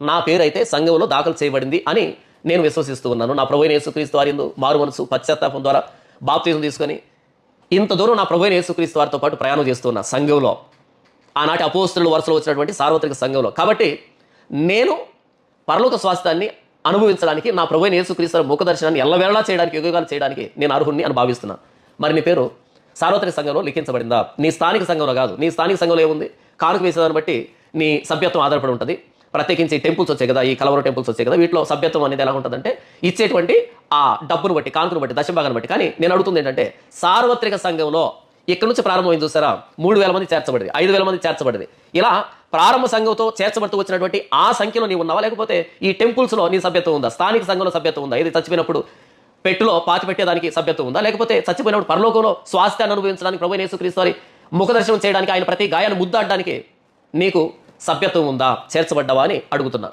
నా పేరైతే సంఘంలో దాఖలు చేయబడింది అని నేను విశ్వసిస్తూ ఉన్నాను. నా ప్రభువైన యేసుక్రీస్తు వారి యందు మారు మనసు పశ్చాత్తాపం ద్వారా బాప్తిజం తీసుకొని ఇంత దూరం నా ప్రభువైన యేసుక్రీస్తు వారితో పాటు ప్రయాణం చేస్తున్నా సంఘంలో, ఆనాటి అపోస్తలుల వరుసలో వచ్చినటువంటి సార్వత్రిక సంఘంలో. కాబట్టి నేను పరలోక స్వాస్థ్యాన్ని అనుభవించడానికి, నా ప్రభువైన యేసుక్రీస్తు ముఖ దర్శనాన్ని ఎల్లవేళలా చేయడానికి, యుగాలు చేయడానికి నేను అర్హుణ్ణి అని భావిస్తున్నాను. మరి నీ పేరు సార్వత్రిక సంఘంలో లిఖించబడిందా? నీ స్థానిక సంఘంలో కాదు. నీ స్థానిక సంఘంలో ఏముంది? కానుక వేసేదాన్ని బట్టి నీ సభ్యత్వం ఆధారపడి ఉంటుంది. ప్రత్యేకించి టెంపుల్స్ వచ్చాయి కదా, ఈ కలవరం టెంపుల్స్ వచ్చాయి కదా, వీటిలో సభ్యత్వం అనేది ఎలా ఉంటుందంటే ఇచ్చేటువంటి ఆ డబ్బును బట్టి, కానుకను బట్టి, దశభాగాన్ని బట్టి. కానీ నేను అడుగుతుంది ఏంటంటే సార్వత్రిక సంఘంలో ఇక్కడ నుంచి ప్రారంభమైంది చూసారా, 3000 మంది చేర్చబడింది, 5000 మంది చేర్చబడింది. ఇలా ప్రారంభ సంఘంతో చేర్చబడుతూ వచ్చినటువంటి ఆ సంఖ్యలో నీవు ఉన్నావా, లేకపోతే ఈ టెంపుల్స్లో నీ సభ్యత్వం ఉందా? స్థానిక సంఘంలో సభ్యత్వం ఉందా? ఇది చచ్చిపోయినప్పుడు పెట్టులో పాతి పెట్టేదానికి సభ్యత్వం ఉందా? లేకపోతే చచ్చిపోయినప్పుడు పరలోకంలో స్వాస్థ్యాన్ని అనుభవించడానికి, ప్రభువైన యేసుక్రీస్తు వారి ముఖ దర్శనం చేయడానికి, ఆయన ప్రతి గాయాన్ని ముద్దాడడానికి నీకు సభ్యత్వం ఉందా? చేర్చబడ్డావా అని అడుగుతున్నా.